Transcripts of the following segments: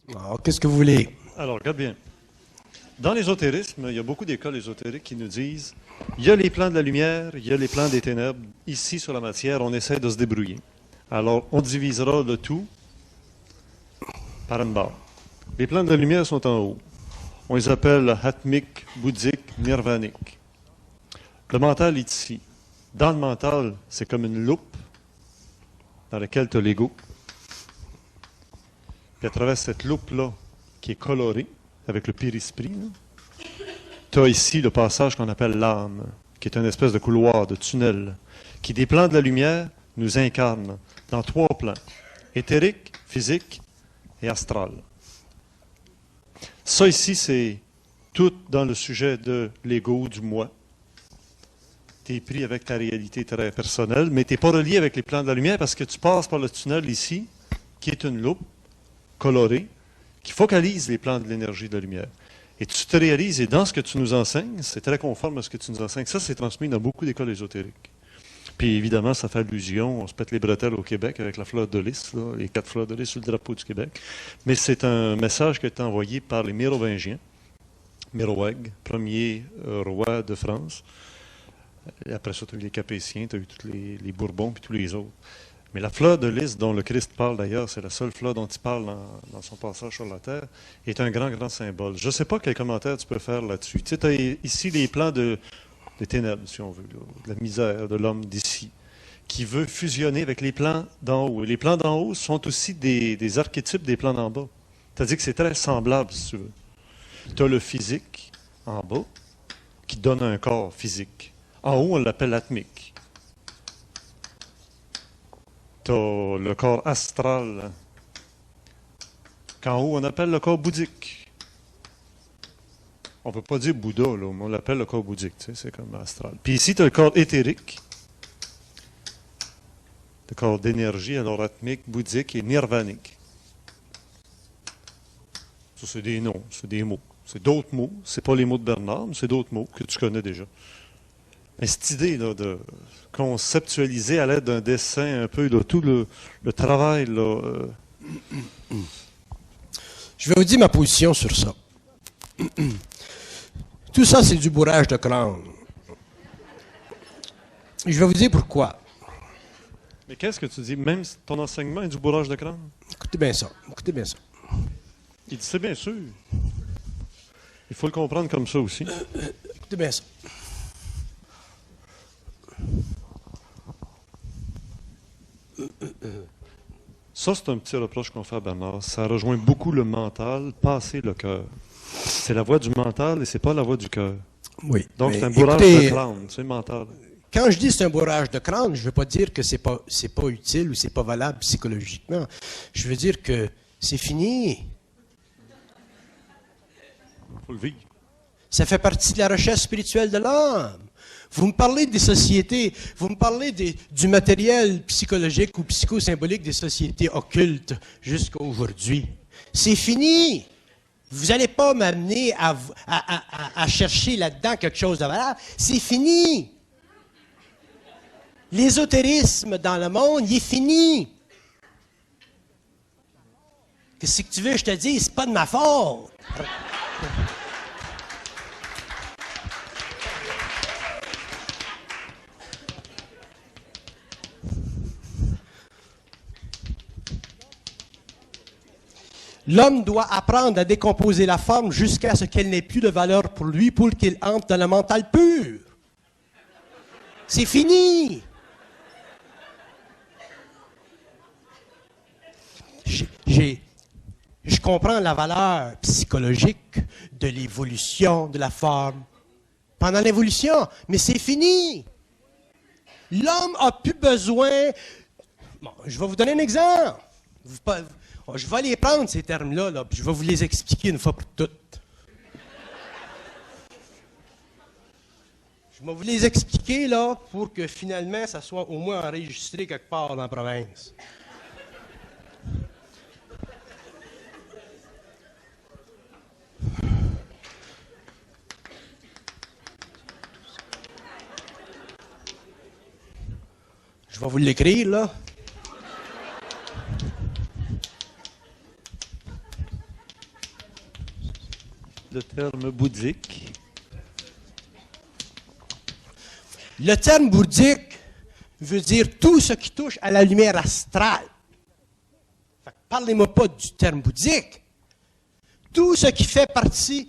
Alors, qu'est-ce que vous voulez? Alors, regarde bien. Dans l'ésotérisme, il y a beaucoup d'écoles ésotériques qui nous disent il y a les plans de la lumière, il y a les plans des ténèbres. Ici, sur la matière, on essaie de se débrouiller. Alors, on divisera le tout par une barre. Les plans de la lumière sont en haut. On les appelle atmique, bouddhique, nirvanique. Le mental est ici. Dans le mental, c'est comme une loupe dans laquelle tu as l'ego. Puis à travers cette loupe-là, qui est colorée, avec le périsprit, tu as ici le passage qu'on appelle l'âme, qui est une espèce de couloir, de tunnel, qui des plans de la lumière nous incarne dans 3 plans, éthérique, physique et astral. Ça ici, c'est tout dans le sujet de l'ego, du moi. Tu es pris avec ta réalité très personnelle, mais tu n'es pas relié avec les plans de la lumière parce que tu passes par le tunnel ici, qui est une loupe colorée, qui focalise les plans de l'énergie de la lumière. Et tu te réalises, et dans ce que tu nous enseignes, c'est très conforme à ce que tu nous enseignes. Ça, c'est transmis dans beaucoup d'écoles ésotériques. Puis évidemment, ça fait allusion, on se pète les bretelles au Québec avec la fleur de lys, là, les 4 fleurs de lys sur le drapeau du Québec. Mais c'est un message qui a été envoyé par les Mérovingiens. Méroweg, premier roi de France. Et après ça, tu as eu les Capétiens, tu as eu tous les Bourbons, puis tous les autres. Mais la fleur de lys, dont le Christ parle d'ailleurs, c'est la seule fleur dont il parle dans son passage sur la terre, est un grand, grand symbole. Je ne sais pas quel commentaire tu peux faire là-dessus. Tu sais, tu as ici les plans des ténèbres, si on veut, là, de la misère de l'homme d'ici, qui veut fusionner avec les plans d'en haut. Et les plans d'en haut sont aussi des archétypes des plans d'en bas. C'est-à-dire que c'est très semblable, si tu veux. Tu as le physique en bas, qui donne un corps physique. En haut, on l'appelle atmique. Tu as le corps astral, qu'en haut, on appelle le corps bouddhique. On ne peut pas dire Bouddha, là, mais on l'appelle le corps bouddhique, tu sais, c'est comme astral. Puis ici, tu as le corps éthérique, le corps d'énergie, alors atmique, bouddhique et nirvanique. Ça, c'est des noms, c'est des mots. C'est d'autres mots. C'est pas les mots de Bernard, mais c'est d'autres mots que tu connais déjà. Mais cette idée là, de conceptualiser à l'aide d'un dessin un peu là, tout le travail. Là, Je vais vous dire ma position sur ça. Tout ça, c'est du bourrage de crâne. Je vais vous dire pourquoi. Mais qu'est-ce que tu dis? Même si ton enseignement est du bourrage de crâne? Écoutez bien ça. Écoutez bien ça. Il dit, c'est bien sûr. Il faut le comprendre comme ça aussi. Écoutez bien ça. Ça, c'est un petit reproche qu'on fait à Bernard. Ça rejoint beaucoup le mental, passer le cœur. C'est la voix du mental et c'est pas la voix du cœur. Oui. Donc, c'est un bourrage de crâne, c'est mental. Quand je dis c'est un bourrage de crâne, je ne veux pas dire que c'est pas utile ou c'est pas valable psychologiquement. Je veux dire que c'est fini. Il faut le vivre. Ça fait partie de la recherche spirituelle de l'homme. Vous me parlez des sociétés, vous me parlez du matériel psychologique ou psychosymbolique des sociétés occultes jusqu'à aujourd'hui. C'est fini. Vous n'allez pas m'amener à chercher là-dedans quelque chose de valable. C'est fini. L'ésotérisme dans le monde, il est fini. Qu'est-ce que tu veux que je te dise? C'est pas de ma faute. L'homme doit apprendre à décomposer la forme jusqu'à ce qu'elle n'ait plus de valeur pour lui, pour qu'il entre dans le mental pur. C'est fini. Je comprends la valeur psychologique de l'évolution de la forme pendant l'évolution, mais c'est fini. L'homme a plus besoin... Bon, je vais vous donner un exemple. Je vais les prendre, ces termes-là, là, puis je vais vous les expliquer une fois pour toutes. Je vais vous les expliquer, là, pour que finalement, ça soit au moins enregistré quelque part dans la province. Je vais vous l'écrire, là. le terme bouddhique. Le terme bouddhique veut dire tout ce qui touche à la lumière astrale. Parlez-moi pas du terme bouddhique. Tout ce qui fait partie.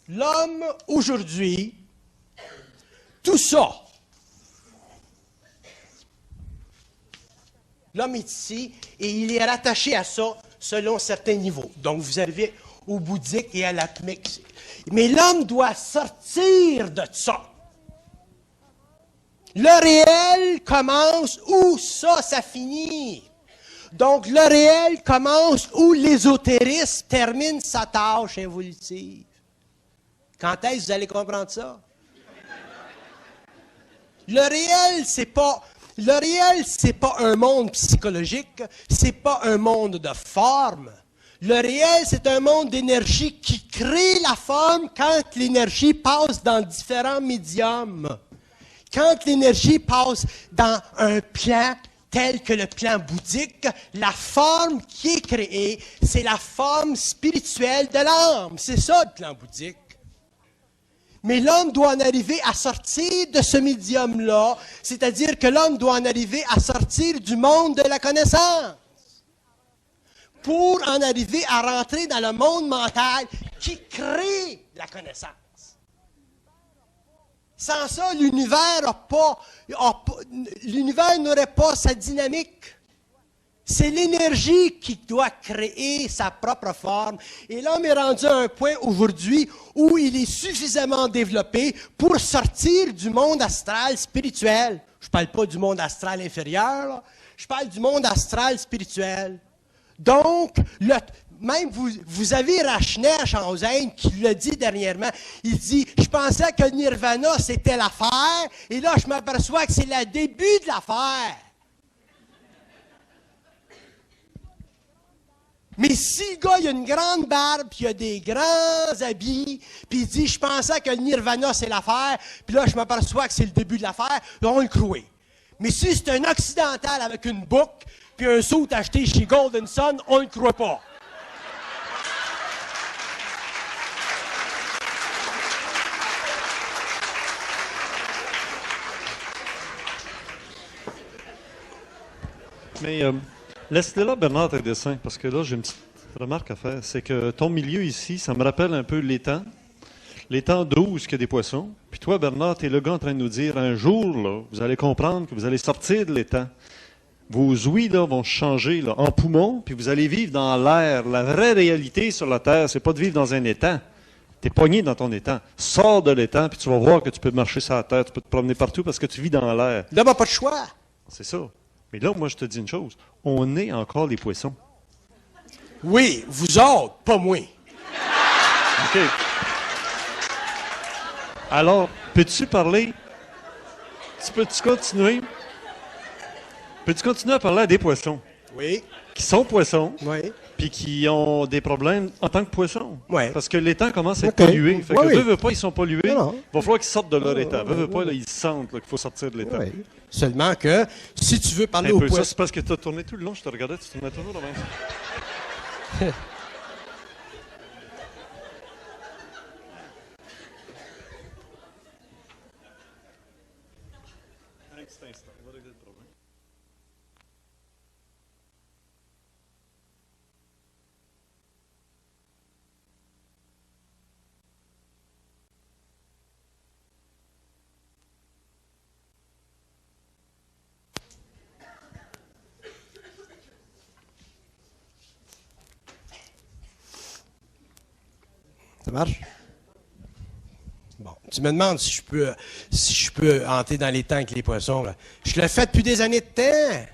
L'homme, aujourd'hui, tout ça, l'homme est ici et il est rattaché à ça selon certains niveaux. Donc, vous arrivez au bouddhique et à l'atmique. Mais l'homme doit sortir de ça. Le réel commence où ça finit. Donc, le réel commence où l'ésotérisme termine sa tâche évolutive. Quand est-ce que vous allez comprendre ça? Le réel, c'est pas un monde psychologique, c'est pas un monde de forme. Le réel, c'est un monde d'énergie qui crée la forme quand l'énergie passe dans différents médiums. Quand l'énergie passe dans un plan tel que le plan bouddhique, la forme qui est créée, c'est la forme spirituelle de l'âme. C'est ça le plan bouddhique. Mais l'homme doit en arriver à sortir de ce médium-là, c'est-à-dire que l'homme doit en arriver à sortir du monde de la connaissance pour en arriver à rentrer dans le monde mental qui crée la connaissance. Sans ça, l'univers n'aurait pas sa dynamique. C'est l'énergie qui doit créer sa propre forme. Et l'homme est rendu à un point aujourd'hui où il est suffisamment développé pour sortir du monde astral spirituel. Je ne parle pas du monde astral inférieur, là. Je parle du monde astral spirituel. Donc, même vous avez Rachner Shanzen qui l'a dit dernièrement. Il dit, je pensais que le nirvana c'était l'affaire, et là je m'aperçois que c'est le début de l'affaire. Mais si le gars il a une grande barbe, puis il a des grands habits, puis il dit, je pensais que le nirvana c'est l'affaire, puis là je m'aperçois que c'est le début de l'affaire, là on le croit. Mais si c'est un occidental avec une boucle, puis un saut acheté chez Golden Sun, on ne le croit pas. Mais laisse-le là, Bernard, tes dessins, parce que là, j'ai une petite remarque à faire. C'est que ton milieu ici, ça me rappelle un peu l'étang d'eau où il y a des poissons. Puis toi, Bernard, tu es le gars en train de nous dire, un jour, là, vous allez comprendre que vous allez sortir de l'étang. Vos ouïes là, vont changer là, en poumons, puis vous allez vivre dans l'air. La vraie réalité sur la Terre, c'est pas de vivre dans un étang. Tu es pogné dans ton étang. Sors de l'étang, puis tu vas voir que tu peux marcher sur la Terre, tu peux te promener partout parce que tu vis dans l'air. Là, pas de choix. C'est ça. Mais là, moi, je te dis une chose. On est encore les poissons. Oui, vous autres, pas moi. OK. Alors, peux-tu parler? Peux-tu continuer? Peux-tu continuer à parler à des poissons? Oui. Qui sont poissons, Oui. puis qui ont des problèmes en tant que poissons. Oui. Parce que l'étang commence à être OK. pollué. Fait que Oui, oui. veut pas, ils sont pollués. Non. Il va falloir qu'ils sortent de leur état. Veut pas, là, ils sentent là, qu'il faut sortir de l'étang. Oui. Seulement que, si tu veux parler Un aux peu. Ça, poissons... c'est parce que tu as tourné tout le long. Je te regardais, tu tournais toujours de même. Un petit instant, on va régler le problème. Ça marche? Bon, tu me demandes si je peux entrer dans les temps avec les poissons. Là. Je le fais depuis des années de temps.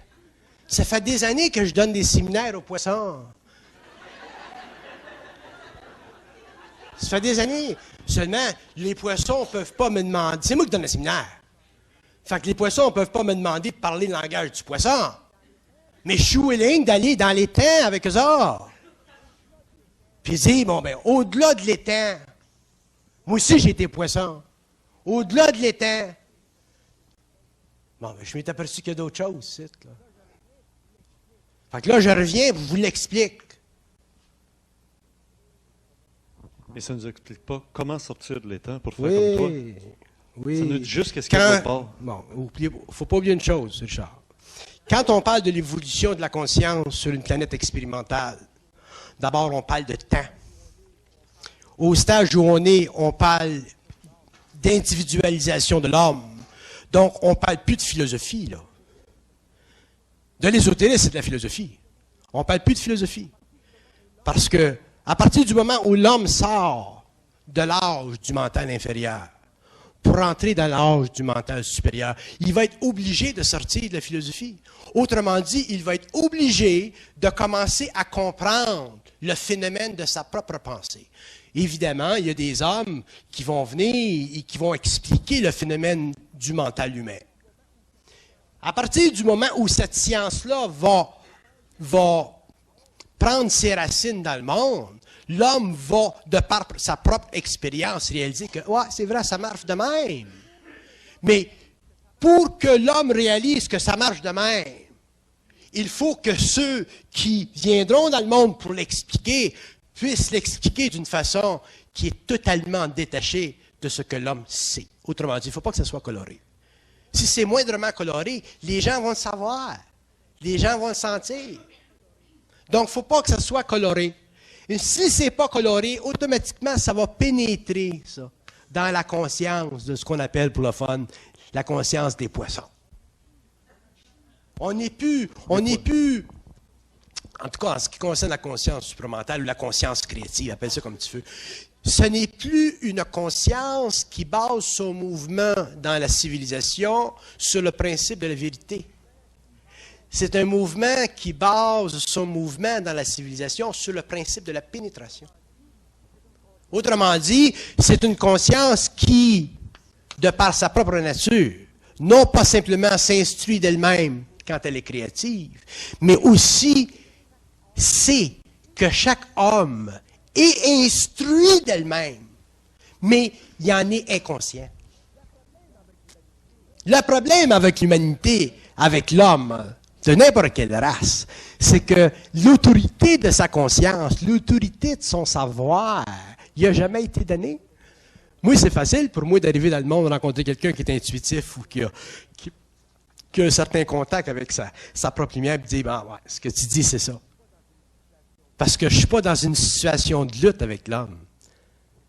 Ça fait des années que je donne des séminaires aux poissons. Ça fait des années. Seulement, les poissons ne peuvent pas me demander... C'est moi qui donne le séminaire. Fait que les poissons ne peuvent pas me demander de parler le langage du poisson. Mais je suis willing d'aller dans les temps avec eux autres. Puis dire, bon, ben, au-delà de l'étang, moi aussi j'ai été poisson. Au-delà de l'étang, bon, ben, je m'étais aperçu qu'il y a d'autres choses, ici, là. Fait que là, je reviens, je vous l'explique. Mais ça ne nous explique pas comment sortir de l'étang pour faire comme toi. Oui. Ça nous dit juste qu'est-ce qu'il y a de part. Bon, il ne faut pas oublier une chose, Richard. Quand on parle de l'évolution de la conscience sur une planète expérimentale, d'abord, on parle de temps. Au stage où on parle d'individualisation de l'homme. Donc, on ne parle plus de philosophie, là. De l'ésotérisme, c'est de la philosophie. On ne parle plus de philosophie. Parce que, à partir du moment où l'homme sort de l'âge du mental inférieur pour entrer dans l'âge du mental supérieur, il va être obligé de sortir de la philosophie. Autrement dit, il va être obligé de commencer à comprendre le phénomène de sa propre pensée. Évidemment, il y a des hommes qui vont venir et qui vont expliquer le phénomène du mental humain. À partir du moment où cette science-là va prendre ses racines dans le monde, l'homme va, de par sa propre expérience, réaliser que ouais, c'est vrai, ça marche de même. Mais pour que l'homme réalise que ça marche de même, il faut que ceux qui viendront dans le monde pour l'expliquer puissent l'expliquer d'une façon qui est totalement détachée de ce que l'homme sait. Autrement dit, il ne faut pas que ça soit coloré. Si c'est moindrement coloré, les gens vont le savoir. Les gens vont le sentir. Donc, il ne faut pas que ça soit coloré. Et si ce n'est pas coloré, automatiquement, ça va pénétrer, ça, dans la conscience de ce qu'on appelle, pour le fun, la conscience des poissons. On n'est plus, en tout cas en ce qui concerne la conscience supramentale ou la conscience créative, appelle ça comme tu veux, ce n'est plus une conscience qui base son mouvement dans la civilisation sur le principe de la vérité. C'est un mouvement qui base son mouvement dans la civilisation sur le principe de la pénétration. Autrement dit, c'est une conscience qui, de par sa propre nature, non pas simplement s'instruit d'elle-même quand elle est créative, mais aussi sait que chaque homme est instruit d'elle-même, mais il en est inconscient. Le problème avec l'humanité, avec l'homme, de n'importe quelle race, c'est que l'autorité de sa conscience, l'autorité de son savoir, il n'a jamais été donnée. Moi, c'est facile pour moi d'arriver dans le monde, rencontrer quelqu'un qui est intuitif ou qui a un certain contact avec sa propre lumière et dire, ben, ouais, ce que tu dis, c'est ça. Parce que je ne suis pas dans une situation de lutte avec l'homme.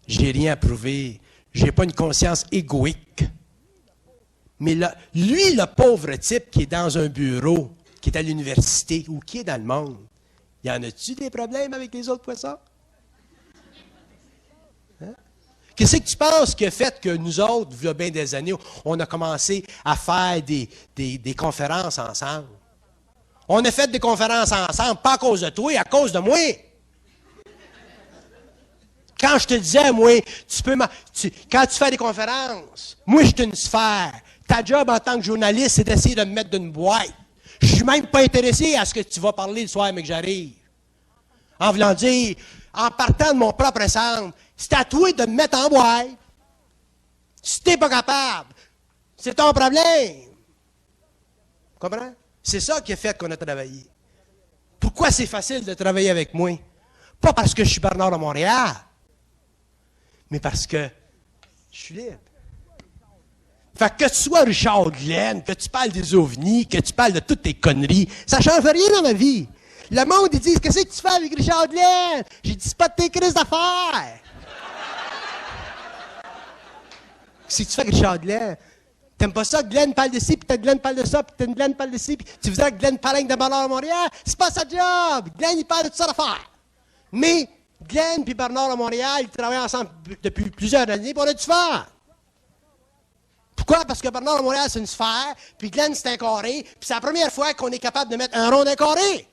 Je n'ai rien à prouver. Je n'ai pas une conscience égoïque. Mais là, lui, le pauvre type qui est dans un bureau, qui est à l'université ou qui est dans le monde, y en a-tu des problèmes avec les autres poissons? Hein? Qu'est-ce que tu penses qui a fait que nous autres, il y a bien des années, on a commencé à faire des conférences ensemble? On a fait des conférences ensemble, pas à cause de toi, à cause de moi. Quand je te disais, moi, quand tu fais des conférences, moi, je suis une sphère. Ta job en tant que journaliste, c'est d'essayer de me mettre dans une boîte. Je ne suis même pas intéressé à ce que tu vas parler le soir, mais que j'arrive. En voulant dire, en partant de mon propre centre, c'est à toi de me mettre en boîte. Si tu n'es pas capable, c'est ton problème. Comprends? C'est ça qui a fait qu'on a travaillé. Pourquoi c'est facile de travailler avec moi? Pas parce que je suis Bernard de Montréal, mais parce que je suis libre. Fait que tu sois Richard Glenn, que tu parles des ovnis, que tu parles de toutes tes conneries, ça ne change rien dans ma vie. Le monde, ils disent, qu'est-ce que tu fais avec Richard Glenn? J'ai dit, c'est pas de tes crises d'affaires. Si tu fais avec Richard Glenn, t'aimes pas ça que Glenn parle de ci, puis Glenn parle de ça, puis Glenn parle de ci, puis tu voudrais que Glenn parle de Bernard à Montréal? C'est pas sa job. Glenn, il parle de tout ça d'affaires. Mais Glenn et Bernard à Montréal, ils travaillent ensemble depuis plusieurs années, puis on a du fun. Pourquoi? Parce que Bernard à Montréal, c'est une sphère, puis Glenn, c'est un carré, puis c'est la première fois qu'on est capable de mettre un rond d'un carré.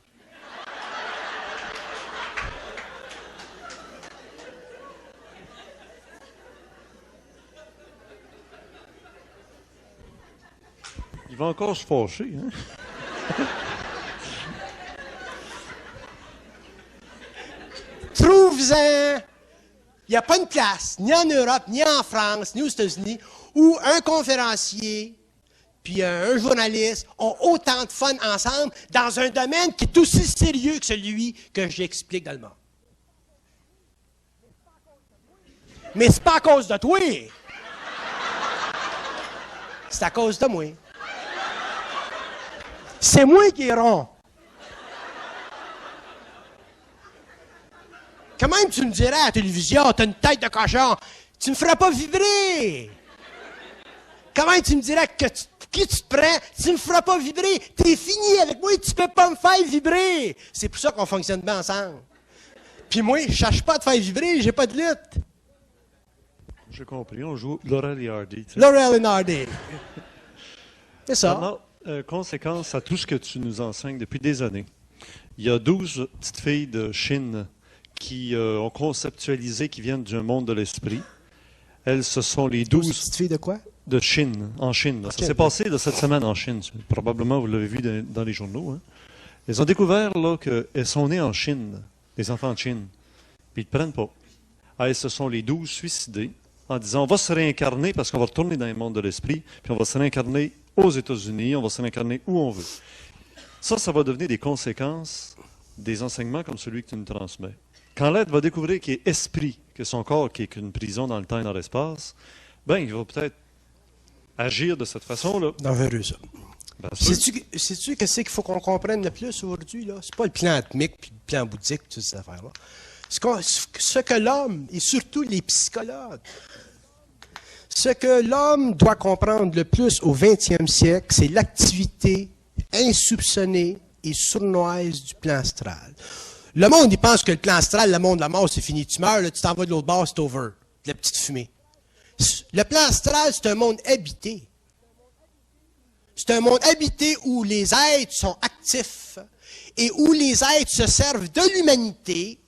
Il va encore se fâcher, hein? Trouve-en! Il n'y a pas une place, ni en Europe, ni en France, ni aux États-Unis, où un conférencier puis un journaliste ont autant de fun ensemble dans un domaine qui est aussi sérieux que celui que j'explique dans le monde. Mais c'est pas à cause de toi. C'est à cause de moi. C'est moi qui est rond. Quand même, tu me dirais à la télévision, t'as une tête de cochon, tu me feras pas vibrer. Comment tu me dirais qui tu te prends, tu me feras pas vibrer. T'es fini avec moi, tu peux pas me faire vibrer. C'est pour ça qu'on fonctionne bien ensemble. Puis moi, je cherche pas à te faire vibrer, j'ai pas de lutte. J'ai compris, on joue Laurel et Hardy. Tu sais. Laurel et Hardy. C'est ça. Maintenant, conséquence à tout ce que tu nous enseignes depuis des années. Il y a 12 petites filles de Chine qui ont conceptualisé, qui viennent d'un monde de l'esprit. Elles, ce sont les 12 petites filles de quoi? De Chine, en Chine. Okay. Ça s'est passé cette semaine en Chine. Probablement, vous l'avez vu dans les journaux. Hein. Ils ont découvert qu'elles sont nées en Chine, les enfants de Chine. Puis ils ne prennent pas. Elles, ce sont les 12 suicidés en disant on va se réincarner parce qu'on va retourner dans le monde de l'esprit, puis on va se réincarner aux États-Unis, on va se réincarner où on veut. Ça va devenir des conséquences des enseignements comme celui que tu nous transmets. Quand l'être va découvrir qu'il est esprit, que son corps qui est qu'une prison dans le temps et dans l'espace, ben il va peut-être agir de cette façon-là. Dangereux, ça. Sais-tu qu'est-ce qu'il faut qu'on comprenne le plus aujourd'hui, là? C'est pas le plan atomique puis le plan bouddhique, toutes ces affaires-là. Ce que l'homme, et surtout les psychologues, ce que l'homme doit comprendre le plus au 20e siècle, c'est l'activité insoupçonnée et sournoise du plan astral. Le monde, il pense que le plan astral, le monde de la mort, c'est fini. Tu meurs, là, tu t'en vas de l'autre bord, c'est over. De la petite fumée. Le plan astral, c'est un monde habité. C'est un monde habité où les êtres sont actifs et où les êtres se servent de l'humanité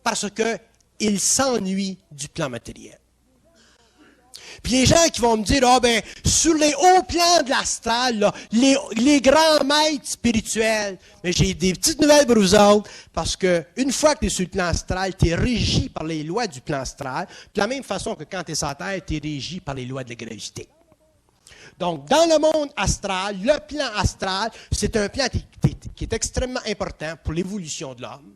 parce qu'ils s'ennuient du plan matériel. Puis les gens qui vont me dire, sur les hauts plans de l'astral, là, les grands maîtres spirituels, mais j'ai des petites nouvelles pour vous autres, parce qu'une fois que tu es sur le plan astral, tu es régi par les lois du plan astral, de la même façon que quand tu es sur la Terre, tu es régi par les lois de la gravité. Donc, dans le monde astral, le plan astral, c'est un plan qui est extrêmement important pour l'évolution de l'homme.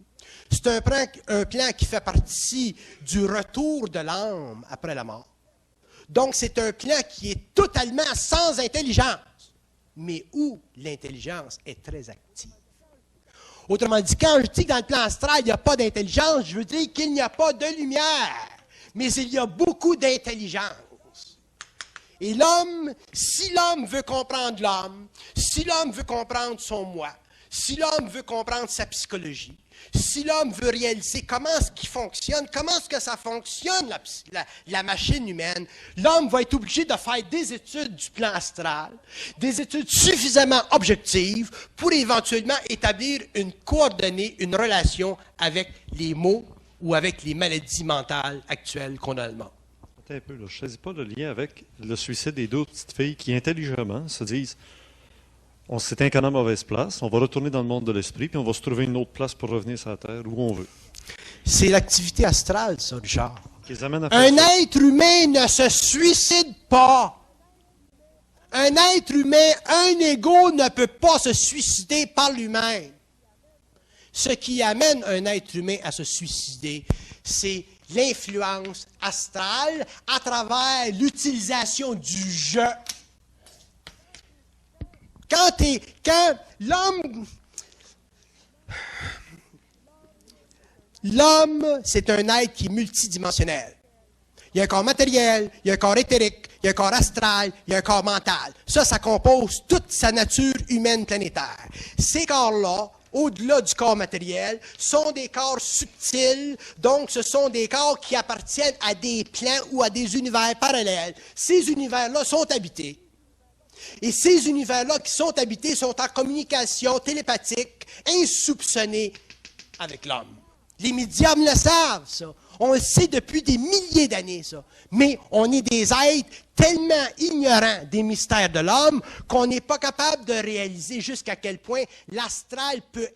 C'est un plan qui fait partie du retour de l'âme après la mort. Donc, c'est un plan qui est totalement sans intelligence, mais où l'intelligence est très active. Autrement dit, quand je dis que dans le plan astral, il n'y a pas d'intelligence, je veux dire qu'il n'y a pas de lumière, mais il y a beaucoup d'intelligence. Et l'homme, si l'homme veut comprendre l'homme, si l'homme veut comprendre son moi, si l'homme veut comprendre sa psychologie, si l'homme veut réaliser comment est-ce qu'il fonctionne, comment est-ce que ça fonctionne, la machine humaine, l'homme va être obligé de faire des études du plan astral, des études suffisamment objectives pour éventuellement établir une coordonnée, une relation avec les maux ou avec les maladies mentales actuelles qu'on a dans le monde. Attends un peu, là. Je ne saisis pas le lien avec le suicide des deux petites filles qui, intelligemment, se disent on s'est incarné à mauvaise place, on va retourner dans le monde de l'esprit, puis on va se trouver une autre place pour revenir sur la Terre où on veut. C'est l'activité astrale, ça, Richard. Qui les amène à faire un ça. Être humain ne se suicide pas. Un être humain, un ego ne peut pas se suicider par lui-même. Ce qui amène un être humain à se suicider, c'est l'influence astrale à travers l'utilisation du je. Quand l'homme, c'est un être qui est multidimensionnel. Il y a un corps matériel, il y a un corps éthérique, il y a un corps astral, il y a un corps mental. Ça compose toute sa nature humaine planétaire. Ces corps-là, au-delà du corps matériel, sont des corps subtils, donc ce sont des corps qui appartiennent à des plans ou à des univers parallèles. Ces univers-là sont habités. Et ces univers-là qui sont habités sont en communication télépathique, insoupçonnée avec l'homme. Les médiums le savent, ça. On le sait depuis des milliers d'années, ça. Mais on est des êtres tellement ignorants des mystères de l'homme qu'on n'est pas capable de réaliser jusqu'à quel point l'astral peut